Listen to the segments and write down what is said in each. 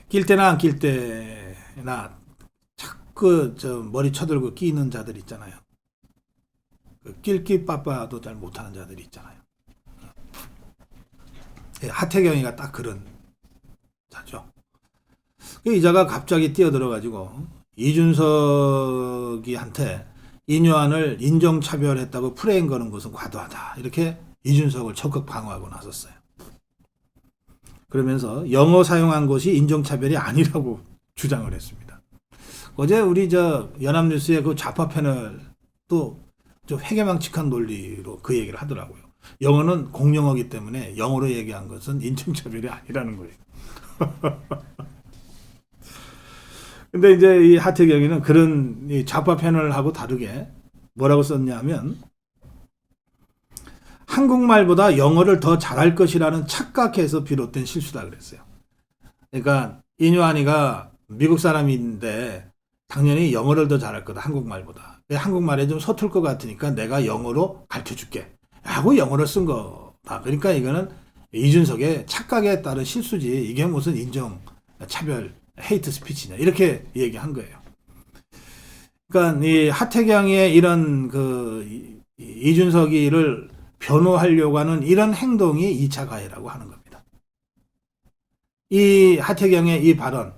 낄 때나 안 낄 때나 자꾸 머리 쳐들고 끼는 자들 있잖아요. 그 낄끼 빠빠도 잘 못하는 자들이 있잖아요. 예, 하태경이가 딱 그런 자죠. 그 이자가 갑자기 뛰어들어가지고 이준석이한테 인요한을 인종차별했다고 프레임 거는 것은 과도하다. 이렇게 이준석을 적극 방어하고 나섰어요. 그러면서 영어 사용한 것이 인종차별이 아니라고 주장을 했습니다. 어제 우리 연합뉴스의 그 좌파 패널도 좀 회개망측한 논리로 그 얘기를 하더라고요. 영어는 공용어기 때문에 영어로 얘기한 것은 인종차별이 아니라는 거예요. 근데 이제 이 하태경이는 그런 이 좌파 패널하고 다르게 뭐라고 썼냐면 한국말보다 영어를 더 잘할 것이라는 착각에서 비롯된 실수다 그랬어요. 그러니까 인요한이가 미국 사람인데 당연히 영어를 더 잘할 거다 한국말보다. 한국말에 좀 서툴 것 같으니까 내가 영어로 가르쳐줄게 하고 영어를 쓴 거다. 그러니까 이거는 이준석의 착각에 따른 실수지 이게 무슨 인종 차별 헤이트 스피치냐 이렇게 얘기한 거예요. 그러니까 이 하태경의 이런 이준석이를 변호하려고 하는 이런 행동이 2차 가해라고 하는 겁니다. 이 하태경의 이 발언,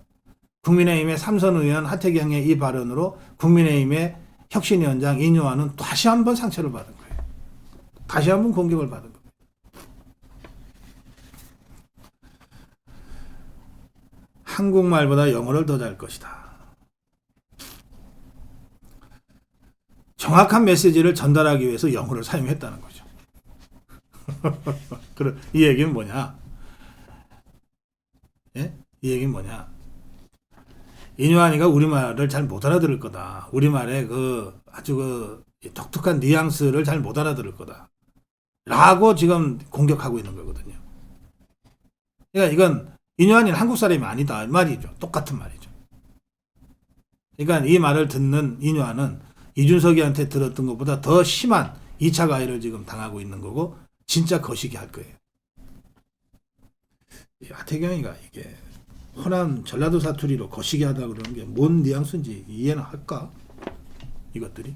국민의힘의 삼선 의원 하태경의 이 발언으로 국민의힘의 혁신위원장 인요한은 다시 한번 상처를 받은 거예요. 다시 한번 공격을 받은 겁니다. 한국말보다 영어를 더 잘 것이다. 정확한 메시지를 전달하기 위해서 영어를 사용했다는 거죠. 이 얘기는 뭐냐? 예? 이 얘기는 뭐냐? 인요한이가 우리말을 잘 못 알아들을 거다. 우리말의 아주 독특한 뉘앙스를 잘 못 알아들을 거다. 라고 지금 공격하고 있는 거거든요. 그러니까 이건 인요한이는 한국 사람이 아니다. 말이죠. 똑같은 말이죠. 그러니까 이 말을 듣는 인요한은 이준석이한테 들었던 것보다 더 심한 2차 가해를 지금 당하고 있는 거고 진짜 거시기 할 거예요. 하태경이가 이게 호남 전라도 사투리로 거시기 하다 그러는 게 뭔 뉘앙스인지 이해는 할까? 이것들이.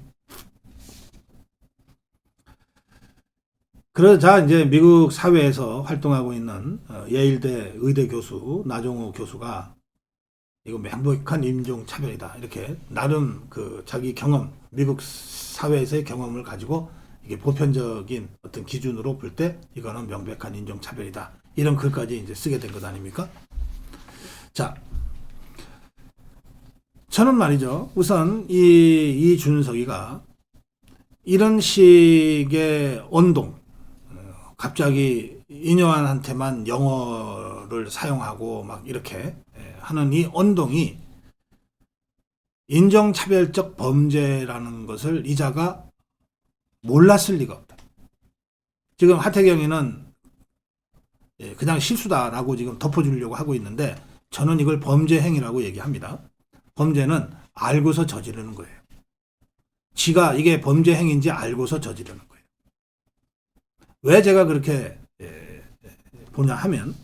그러자 이제 미국 사회에서 활동하고 있는 예일대 의대 교수 나종호 교수가 이거 명백한 인종차별이다. 이렇게 나름 자기 경험, 미국 사회에서의 경험을 가지고 이게 보편적인 어떤 기준으로 볼 때 이거는 명백한 인종차별이다. 이런 글까지 이제 쓰게 된 것 아닙니까? 자, 저는 말이죠. 우선 이준석이가 이런 식의 언동, 갑자기 인요한한테만 영어를 사용하고 막 이렇게 하는 이 언동이 인종차별적 범죄라는 것을 이자가 몰랐을 리가 없다. 지금 하태경이는 그냥 실수다라고 지금 덮어주려고 하고 있는데 저는 이걸 범죄 행위라고 얘기합니다. 범죄는 알고서 저지르는 거예요. 지가 이게 범죄 행위인지 알고서 저지르는 거예요. 왜 제가 그렇게 보냐 하면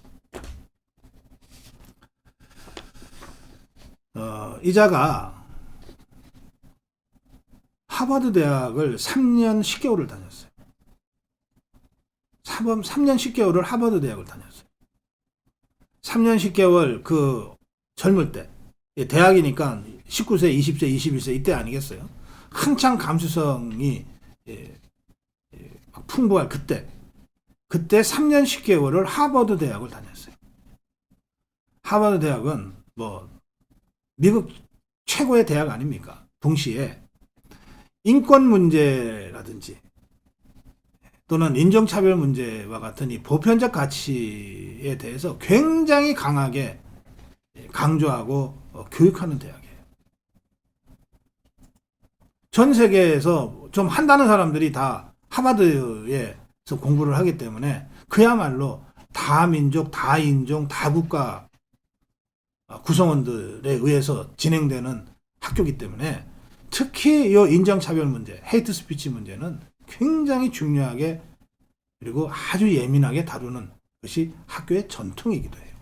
이자가 하버드 대학을 3년 10개월을 다녔어요. 3년 10개월을 하버드 대학을 다녔어요. 3년 10개월 젊을 때 대학이니까 19세, 20세, 21세 이때 아니겠어요? 한창 감수성이 풍부할 그때 3년 10개월을 하버드 대학을 다녔어요. 하버드 대학은 미국 최고의 대학 아닙니까? 동시에 인권 문제라든지 또는 인종차별 문제와 같은 이 보편적 가치에 대해서 굉장히 강하게 강조하고 교육하는 대학이에요. 전 세계에서 좀 한다는 사람들이 다 하버드에서 공부를 하기 때문에 그야말로 다민족, 다인종, 다국가 구성원들에 의해서 진행되는 학교이기 때문에 특히 이 인종차별 문제, 헤이트 스피치 문제는 굉장히 중요하게 그리고 아주 예민하게 다루는 것이 학교의 전통이기도 해요.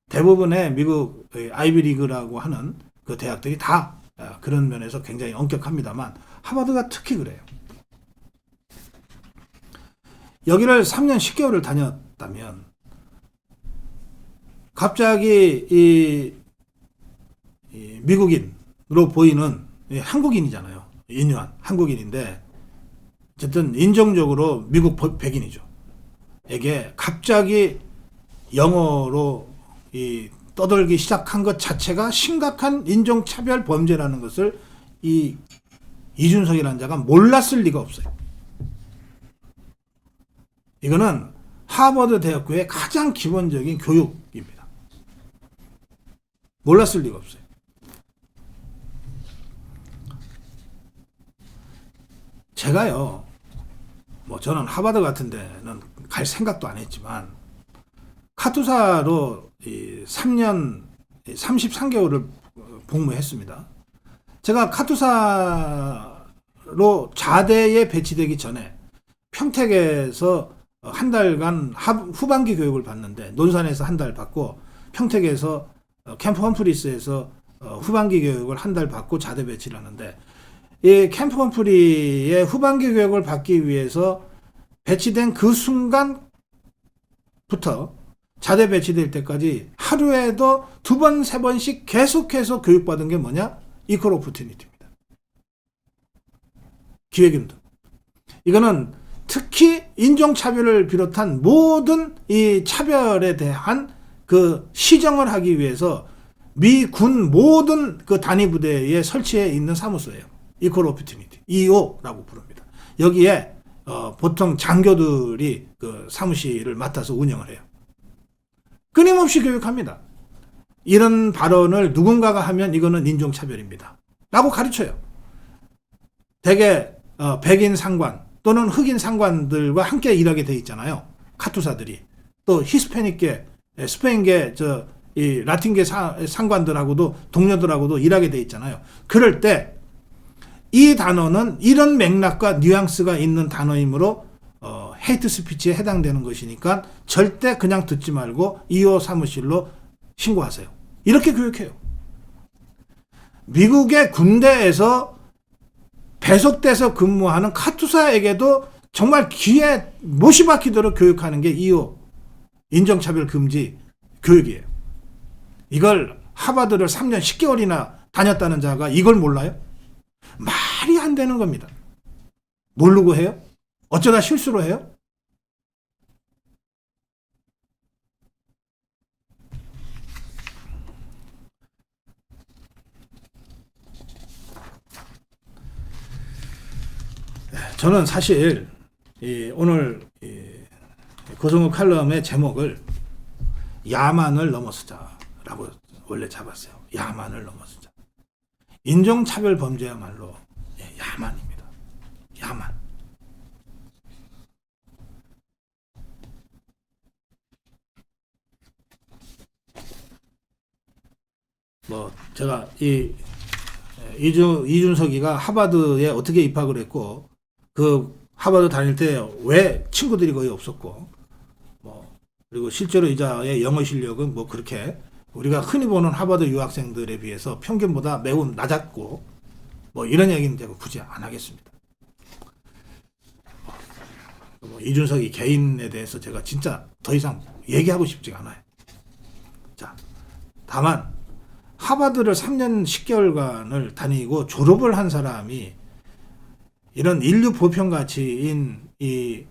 대부분의 미국 아이비리그라고 하는 그 대학들이 다 그런 면에서 굉장히 엄격합니다만 하버드가 특히 그래요. 여기를 3년 10개월을 다녔다면 갑자기 이 미국인으로 보이는 한국인이잖아요. 인유한 한국인인데 어쨌든 인종적으로 미국 백인이죠. 에게 갑자기 영어로 떠들기 시작한 것 자체가 심각한 인종차별 범죄라는 것을 이 이준석이라는 자가 몰랐을 리가 없어요. 이거는 하버드 대학교의 가장 기본적인 교육입니다. 몰랐을 리가 없어요. 제가요, 뭐 저는 하버드 같은 데는 갈 생각도 안 했지만 카투사로 3년 33개월을 복무했습니다. 제가 카투사로 자대에 배치되기 전에 평택에서 한 달간 후반기 교육을 받는데 논산에서 한 달 받고 평택에서 캠프 험프리스에서 후반기 교육을 한 달 받고 자대 배치를 하는데 이 캠프 험프리의 후반기 교육을 받기 위해서 배치된 그 순간부터 자대 배치될 때까지 하루에도 2번, 3번씩 계속해서 교육받은 게 뭐냐? 이퀄 오퍼튜니티입니다. 기회균등. 이거는 특히 인종차별을 비롯한 모든 이 차별에 대한 그 시정을 하기 위해서 미 군 모든 그 단위 부대에 설치해 있는 사무소예요. 이퀄 오퍼튜니티. EO라고 부릅니다. 여기에 보통 장교들이 그 사무실을 맡아서 운영을 해요. 끊임없이 교육합니다. 이런 발언을 누군가가 하면 이거는 인종차별입니다. 라고 가르쳐요. 대개 백인 상관 또는 흑인 상관들과 함께 일하게 돼 있잖아요. 카투사들이. 또 히스패닉계, 스페인계, 이 라틴계 상관들하고도 동료들하고도 일하게 돼 있잖아요. 그럴 때 이 단어는 이런 맥락과 뉘앙스가 있는 단어이므로 헤이트 스피치에 해당되는 것이니까 절대 그냥 듣지 말고 2호 사무실로 신고하세요. 이렇게 교육해요. 미국의 군대에서 배속돼서 근무하는 카투사에게도 정말 귀에 못이 박히도록 교육하는 게 2호 인종차별 금지 교육이에요. 이걸 하버드를 3년 10개월이나 다녔다는 자가 이걸 몰라요? 말이 안 되는 겁니다. 모르고 해요? 어쩌다 실수로 해요? 저는 사실 오늘 고성욱 칼럼의 제목을 야만을 넘어서자라고 원래 잡았어요. 야만을 넘어서자. 인종차별 범죄야말로 야만입니다. 야만. 뭐 제가 이준석이가 하버드에 어떻게 입학을 했고 그 하버드 다닐 때 왜 친구들이 거의 없었고 뭐 그리고 실제로 이자의 영어 실력은 뭐 그렇게 우리가 흔히 보는 하버드 유학생들에 비해서 평균보다 매우 낮았고 뭐 이런 얘기는 제가 굳이 안 하겠습니다. 뭐 이준석이 개인에 대해서 제가 진짜 더 이상 얘기하고 싶지가 않아요. 자, 다만 하버드를 3년 10개월간을 다니고 졸업을 한 사람이 이런 인류 보편 가치인 이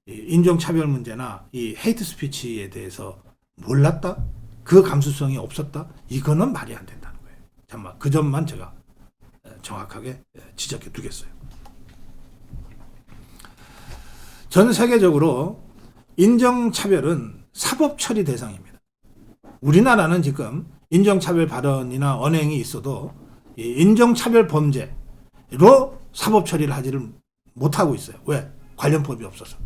인종차별 문제나 이 헤이트 스피치에 대해서 몰랐다? 그 감수성이 없었다? 이거는 말이 안 된다는 거예요. 정말 그 점만 제가 정확하게 지적해 두겠어요. 전 세계적으로 인종차별은 사법 처리 대상입니다. 우리나라는 지금 인종차별 발언이나 언행이 있어도 인종차별 범죄로 사법 처리를 하지를 못하고 있어요. 왜? 관련 법이 없어서.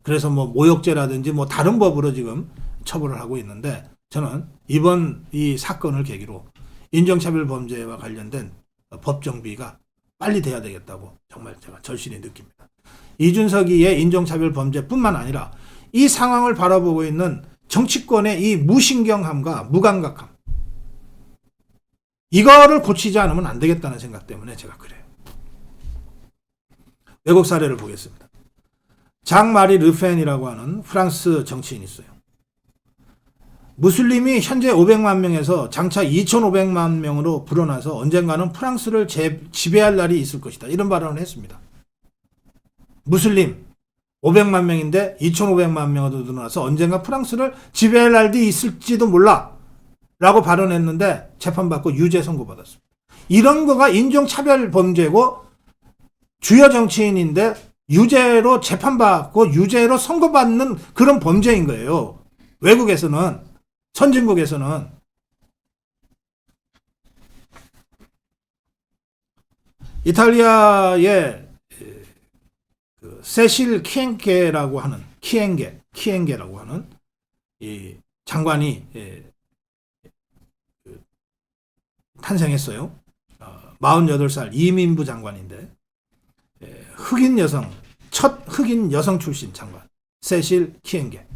그래서 뭐 모욕죄라든지 뭐 다른 법으로 지금 처벌을 하고 있는데 저는 이번 이 사건을 계기로 인종차별 범죄와 관련된 법 정비가 빨리 돼야 되겠다고 정말 제가 절실히 느낍니다. 이준석이의 인종차별 범죄뿐만 아니라 이 상황을 바라보고 있는 정치권의 이 무신경함과 무감각함, 이거를 고치지 않으면 안 되겠다는 생각 때문에 제가 그래요. 외국 사례를 보겠습니다. 장 마리 르펜이라고 하는 프랑스 정치인이 있어요. 무슬림이 현재 500만 명에서 장차 2,500만 명으로 불어나서 언젠가는 프랑스를 지배할 날이 있을 것이다. 이런 발언을 했습니다. 무슬림 500만 명인데 2,500만 명으로 늘어나서 언젠가 프랑스를 지배할 날이 있을지도 몰라 라고 발언했는데 재판받고 유죄 선고받았습니다. 이런 거가 인종차별 범죄고 주요 정치인인데 유죄로 재판받고 유죄로 선고받는 그런 범죄인 거예요. 외국에서는, 선진국에서는. 이탈리아의 세실 키엥게라고 하는 이 장관이 탄생했어요. 48살 이민부 장관인데 흑인 여성, 첫 흑인 여성 출신 장관 세실 키엥게.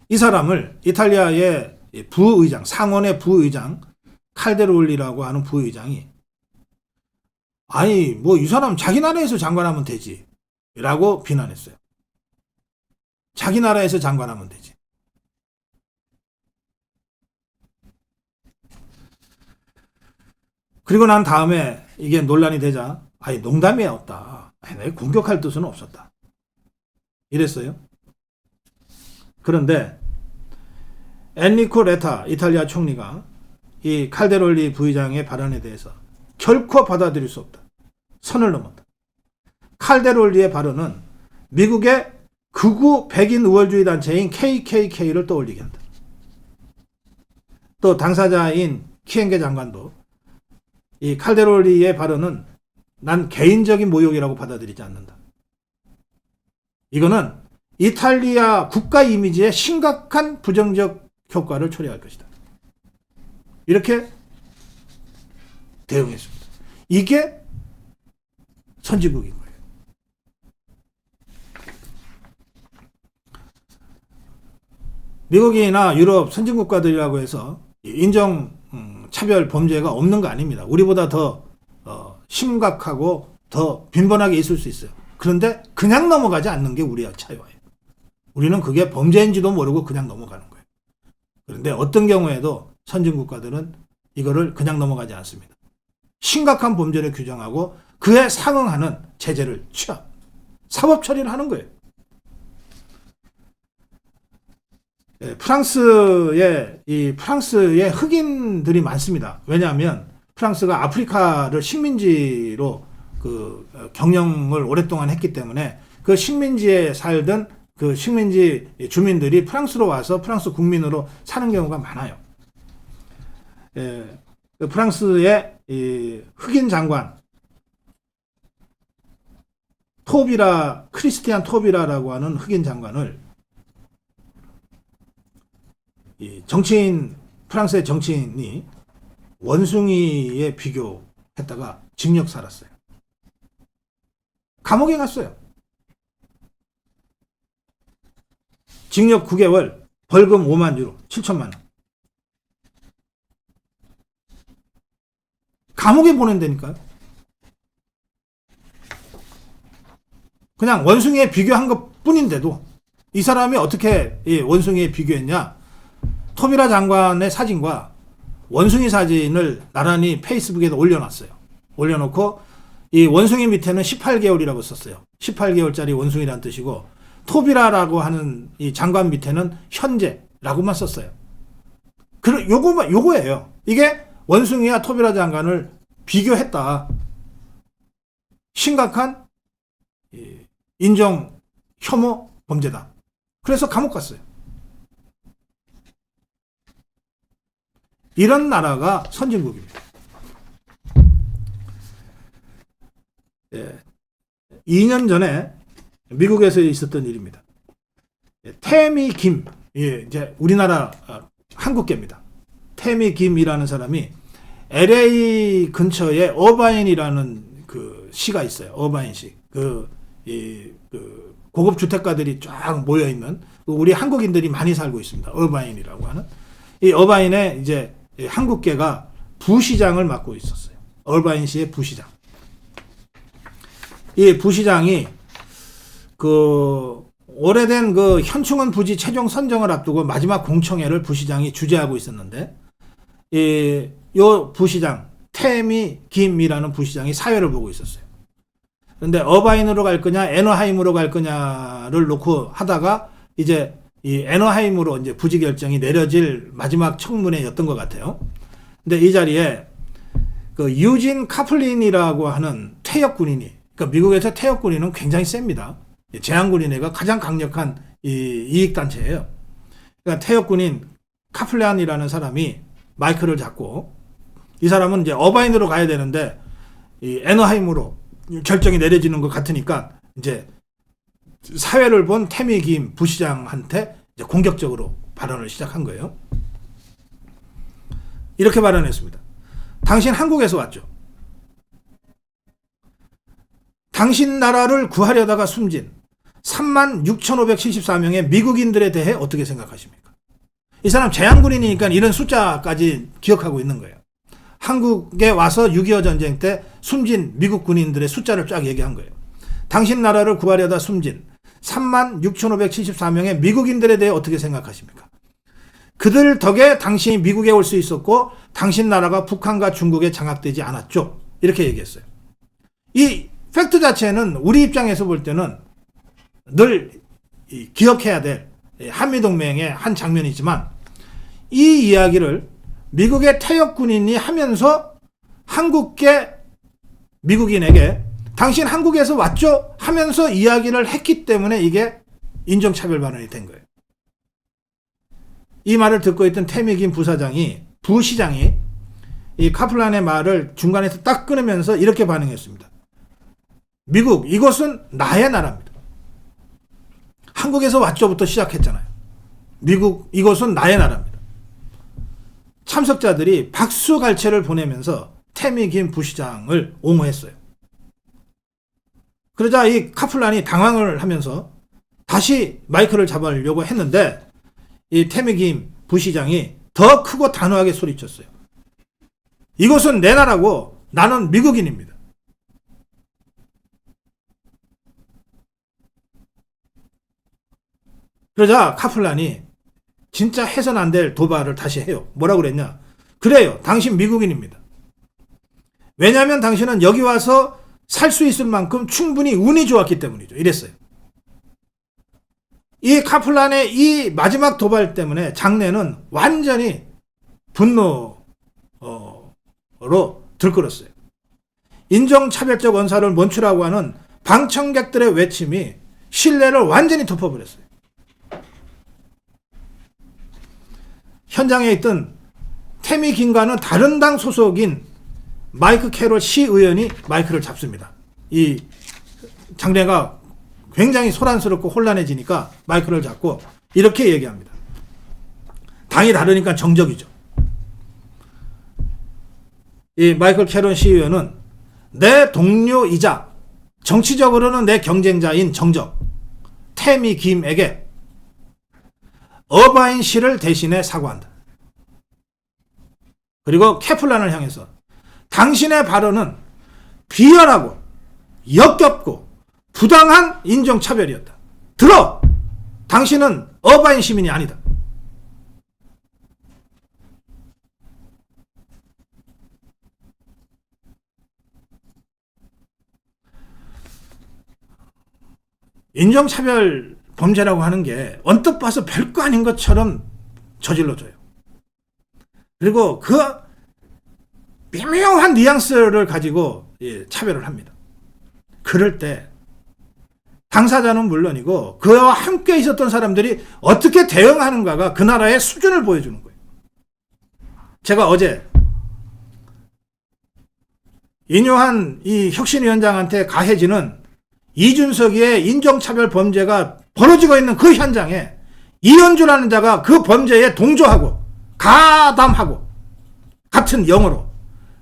이 사람을 이탈리아의 부의장, 상원의 부의장 칼데롤리라고 하는 부의장이 아니 뭐 이 사람 자기 나라에서 장관하면 되지 라고 비난했어요. 자기 나라에서 장관하면 되지. 그리고 난 다음에 이게 논란이 되자 아니 농담이었다. 아니, 공격할 뜻은 없었다. 이랬어요. 그런데 엔리코 레타 이탈리아 총리가 이 칼데롤리 부의장의 발언에 대해서 결코 받아들일 수 없다. 선을 넘었다. 칼데롤리의 발언은 미국의 극우 백인 우월주의 단체인 KKK를 떠올리게 한다. 또 당사자인 키엥게 장관도 이 칼데롤리의 발언은 난 개인적인 모욕이라고 받아들이지 않는다. 이거는 이탈리아 국가 이미지에 심각한 부정적 효과를 초래할 것이다. 이렇게 대응했습니다. 이게 선진국인 거예요. 미국이나 유럽 선진국가들이라고 해서 인종 차별 범죄가 없는 거 아닙니다. 우리보다 더 심각하고 더 빈번하게 있을 수 있어요. 그런데 그냥 넘어가지 않는 게 우리와 차이와요. 우리는 그게 범죄인지도 모르고 그냥 넘어가는 거예요. 그런데 어떤 경우에도 선진국가들은 이거를 그냥 넘어가지 않습니다. 심각한 범죄를 규정하고 그에 상응하는 제재를 취하, 사법 처리를 하는 거예요. 프랑스의 흑인들이 많습니다. 왜냐하면 프랑스가 아프리카를 식민지로 경영을 오랫동안 했기 때문에 그 식민지에 살던 그 식민지 주민들이 프랑스로 와서 프랑스 국민으로 사는 경우가 많아요. 프랑스의 흑인 장관 크리스티안 토비라라고 하는 흑인 장관을 프랑스의 정치인이 원숭이에 비교했다가 징역 살았어요. 감옥에 갔어요. 징역 9개월, 벌금 5만 유로, 7천만 원. 감옥에 보낸다니까요. 그냥 원숭이에 비교한 것 뿐인데도 이 사람이 어떻게 원숭이에 비교했냐. 토비라 장관의 사진과 원숭이 사진을 나란히 페이스북에다 올려놨어요. 올려놓고 이 원숭이 밑에는 18개월이라고 썼어요. 18개월짜리 원숭이란 뜻이고 토비라라고 하는 이 장관 밑에는 현재라고만 썼어요. 요거예요. 이게 원숭이와 토비라 장관을 비교했다. 심각한 인종 혐오 범죄다. 그래서 감옥 갔어요. 이런 나라가 선진국입니다. 2년 전에 미국에서 있었던 일입니다. 태미 김, 이제 우리나라 한국계입니다. 태미 김이라는 사람이 LA 근처에 어바인이라는 그 시가 있어요. 어바인 시. 고급 주택가들이 쫙 모여 있는 우리 한국인들이 많이 살고 있습니다. 어바인이라고 하는. 이 어바인에 이제 한국계가 부시장을 맡고 있었어요. 어바인시의 부시장. 이 부시장이 그 오래된 그 현충원 부지 최종 선정을 앞두고 마지막 공청회를 부시장이 주재하고 있었는데, 요 부시장 태미 김이라는 부시장이 사회를 보고 있었어요. 그런데 어바인으로 갈 거냐 애너하임으로 갈 거냐를 놓고 하다가 이제 이 애너하임으로 이제 부지 결정이 내려질 마지막 청문회였던 것 같아요. 근데 이 자리에 그 유진 카플린이라고 하는 퇴역 군인이, 그러니까 미국에서 퇴역 군인은 굉장히 셉니다. 제한군인회가 가장 강력한 이익단체예요. 그러니까 퇴역 군인 카플란이라는 사람이 마이크를 잡고, 이 사람은 이제 어바인으로 가야 되는데 이 애너하임으로 결정이 내려지는 것 같으니까 이제 사회를 본 태미 김 부시장한테 이제 공격적으로 발언을 시작한 거예요. 이렇게 발언했습니다. 당신 한국에서 왔죠. 당신 나라를 구하려다가 숨진 36,574명의 미국인들에 대해 어떻게 생각하십니까? 이 사람 제한군인이니까 이런 숫자까지 기억하고 있는 거예요. 한국에 와서 6.25 전쟁 때 숨진 미국 군인들의 숫자를 쫙 얘기한 거예요. 당신 나라를 구하려다 숨진 36,574명의 미국인들에 대해 어떻게 생각하십니까? 그들 덕에 당신이 미국에 올 수 있었고 당신 나라가 북한과 중국에 장악되지 않았죠. 이렇게 얘기했어요. 이 팩트 자체는 우리 입장에서 볼 때는 늘 기억해야 될 한미동맹의 한 장면이지만, 이 이야기를 미국의 퇴역 군인이 하면서 한국계 미국인에게 당신 한국에서 왔죠? 하면서 이야기를 했기 때문에 이게 인종차별 발언이 된 거예요. 이 말을 듣고 있던 태미 김 부시장이 이 카플란의 말을 중간에서 딱 끊으면서 이렇게 반응했습니다. 미국, 이것은 나의 나라입니다. 한국에서 왔죠부터 시작했잖아요. 미국, 이것은 나의 나라입니다. 참석자들이 박수갈채를 보내면서 태미 김 부시장을 옹호했어요. 그러자 이 카플란이 당황을 하면서 다시 마이크를 잡으려고 했는데, 이 태미 김 부시장이 더 크고 단호하게 소리쳤어요. 이것은 내 나라고 나는 미국인입니다. 그러자 카플란이 진짜 해선 안 될 도발을 다시 해요. 뭐라고 그랬냐? 그래요. 당신 미국인입니다. 왜냐하면 당신은 여기 와서 살 수 있을 만큼 충분히 운이 좋았기 때문이죠. 이랬어요. 이 카플란의 이 마지막 도발 때문에 장내는 완전히 분노로 들끓었어요. 인종차별적 언사를 멈추라고 하는 방청객들의 외침이 신뢰를 완전히 덮어버렸어요. 현장에 있던 태미 김과는 다른 당 소속인 마이크 캐롤 시의원이 마이크를 잡습니다. 이 장례가 굉장히 소란스럽고 혼란해지니까 마이크를 잡고 이렇게 얘기합니다. 당이 다르니까 정적이죠. 이 마이클 캐롤 시의원은 내 동료이자 정치적으로는 내 경쟁자인 정적 태미 김에게 어바인 씨를 대신해 사과한다. 그리고 캐플란을 향해서 당신의 발언은 비열하고 역겹고 부당한 인종차별이었다. 들어! 당신은 어바인 시민이 아니다. 인종차별 범죄라고 하는 게 언뜻 봐서 별거 아닌 것처럼 저질러져요. 그리고 그 미묘한 뉘앙스를 가지고 차별을 합니다. 그럴 때 당사자는 물론이고 그와 함께 있었던 사람들이 어떻게 대응하는가가 그 나라의 수준을 보여주는 거예요. 제가 어제 인요한 이 혁신위원장한테 가해지는 이준석이의 인종차별 범죄가 벌어지고 있는 그 현장에 이현주라는 자가 그 범죄에 동조하고 가담하고 같은 영어로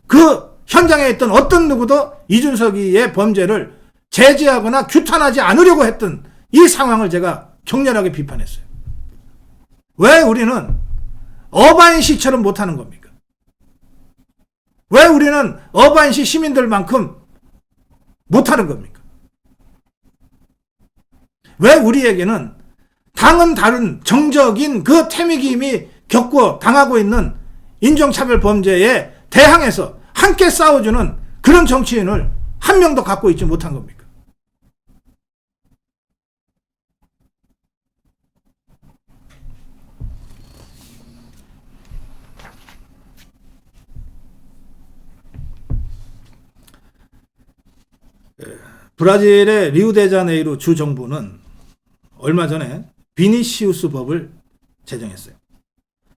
그 현장에 있던 어떤 누구도 이준석이의 범죄를 제지하거나 규탄하지 않으려고 했던 이 상황을 제가 격렬하게 비판했어요. 왜 우리는 어바인시처럼 못하는 겁니까? 왜 우리는 어바인시 시민들만큼 못하는 겁니까? 왜 우리에게는 당은 다른 정적인 그 태미김이 겪고 당하고 있는 인종차별 범죄에 대항해서 함께 싸워주는 그런 정치인을 한 명도 갖고 있지 못한 겁니까? 브라질의 리우데자네이루 주 정부는 얼마 전에 비니시우스 법을 제정했어요.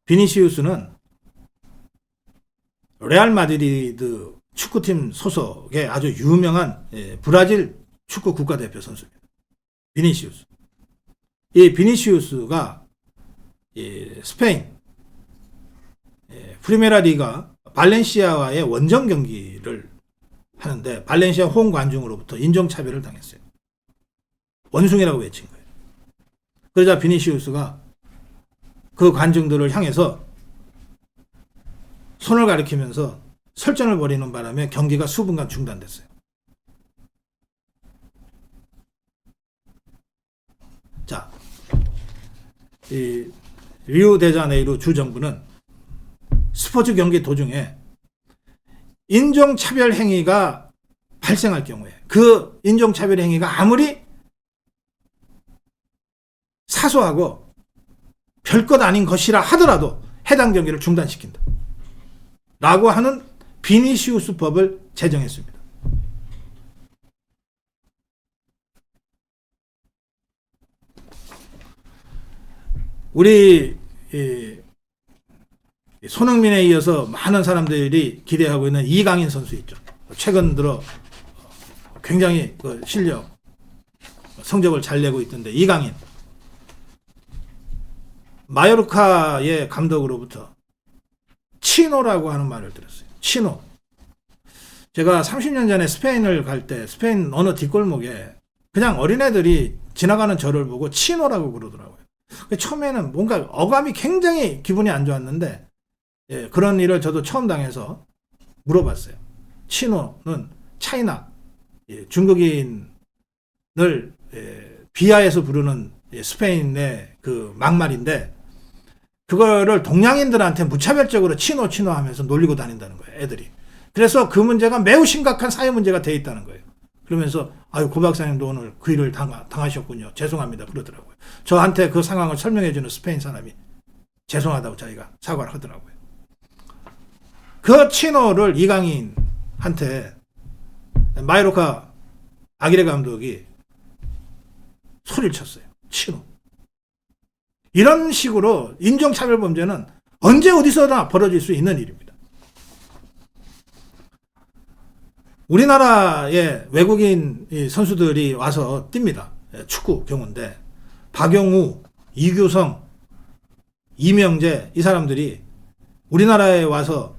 비니시우스는 레알 마드리드 축구팀 소속의 아주 유명한 브라질 축구 국가대표 선수입니다. 비니시우스. 이 비니시우스가 스페인 프리메라 리가 발렌시아와의 원정 경기를 하는데 발렌시아 홈 관중으로부터 인종차별을 당했어요. 원숭이라고 외친 거예요. 그러자 비니시우스가 그 관중들을 향해서 손을 가리키면서 설전을 벌이는 바람에 경기가 수분간 중단됐어요. 자, 이 리우데자네이루 주정부는 스포츠 경기 도중에 인종차별 행위가 발생할 경우에 그 인종차별 행위가 아무리 사소하고 별것 아닌 것이라 하더라도 해당 경기를 중단시킨다 라고 하는 비니시우스 법을 제정했습니다. 우리 손흥민에 이어서 많은 사람들이 기대하고 있는 이강인 선수 있죠. 최근 들어 굉장히 그 실력, 성적을 잘 내고 있던데 이강인. 마요르카의 감독으로부터 치노라고 하는 말을 들었어요. 치노. 제가 30년 전에 스페인을 갈 때 스페인 어느 뒷골목에 그냥 어린애들이 지나가는 저를 보고 치노라고 그러더라고요. 처음에는 뭔가 어감이 굉장히 기분이 안 좋았는데 그런 일을 저도 처음 당해서 물어봤어요. 치노는 차이나 중국인을 비하해서 부르는 스페인의 그 막말인데 그거를 동양인들한테 무차별적으로 치노 하면서 놀리고 다닌다는 거예요. 애들이. 그래서 그 문제가 매우 심각한 사회 문제가 돼 있다는 거예요. 그러면서 아유 고 박사님도 오늘 그 일을 당하셨군요. 죄송합니다. 그러더라고요. 저한테 그 상황을 설명해주는 스페인 사람이 죄송하다고 자기가 사과를 하더라고요. 그 치노를 이강인한테 마요르카 아기레 감독이 소리를 쳤어요. 치노. 이런 식으로 인종차별 범죄는 언제 어디서나 벌어질 수 있는 일입니다. 우리나라에 외국인 선수들이 와서 뜁니다. 축구 경우인데 박용우, 이규성, 이명재 이 사람들이 우리나라에 와서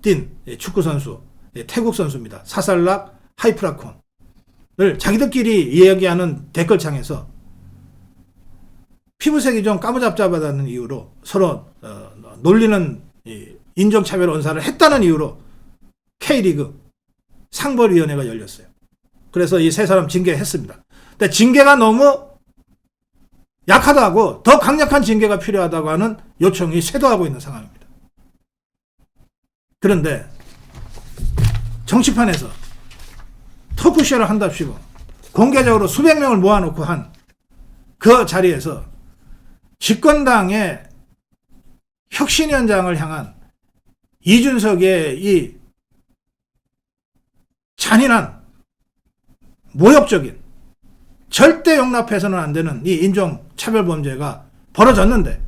뛴 축구 선수, 태국 선수입니다. 사살락, 하이프라콘을 자기들끼리 이야기하는 댓글창에서 피부색이 좀 까무잡잡하다는 이유로 서로 놀리는 인종차별 언사를 했다는 이유로 K리그 상벌위원회가 열렸어요. 그래서 이 세 사람 징계했습니다. 근데 징계가 너무 약하다고 더 강력한 징계가 필요하다고 하는 요청이 쇄도하고 있는 상황입니다. 그런데 정치판에서 토크쇼를 한답시고 공개적으로 수백 명을 모아놓고 한 그 자리에서 집권당의 혁신위원장을 향한 이준석의 이 잔인한 모욕적인 절대 용납해서는 안 되는 이 인종차별범죄가 벌어졌는데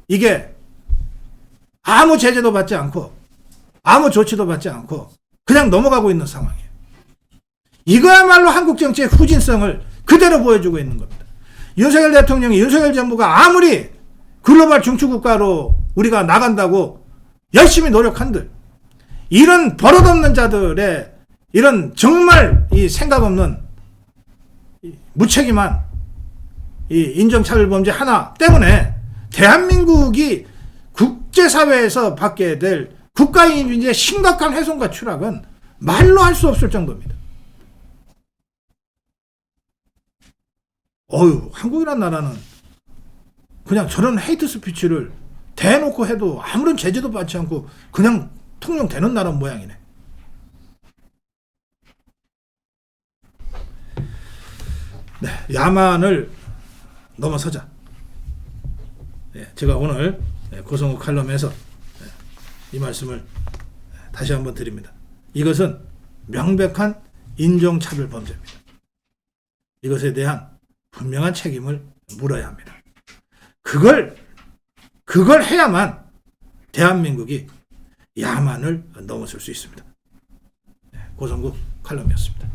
이게 아무 제재도 받지 않고 아무 조치도 받지 않고 그냥 넘어가고 있는 상황이에요. 이거야말로 한국 정치의 후진성을 그대로 보여주고 있는 겁니다. 윤석열 대통령이 윤석열 정부가 아무리 글로벌 중추국가로 우리가 나간다고 열심히 노력한들 이런 버릇없는 자들의 이런 정말 이 생각 없는 무책임한 이 인종차별 범죄 하나 때문에 대한민국이 국제사회에서 받게 될 국가인권의 심각한 훼손과 추락은 말로 할 수 없을 정도입니다. 한국이란 나라는 그냥 저런 헤이트 스피치를 대놓고 해도 아무런 제재도 받지 않고 그냥 통용되는 나라 모양이네. 네, 야만을 넘어서자. 제가 오늘 고성욱 칼럼에서 이 말씀을 다시 한번 드립니다. 이것은 명백한 인종차별 범죄입니다. 이것에 대한 분명한 책임을 물어야 합니다. 그걸 해야만 대한민국이 야만을 넘어설 수 있습니다. 고성국 칼럼이었습니다.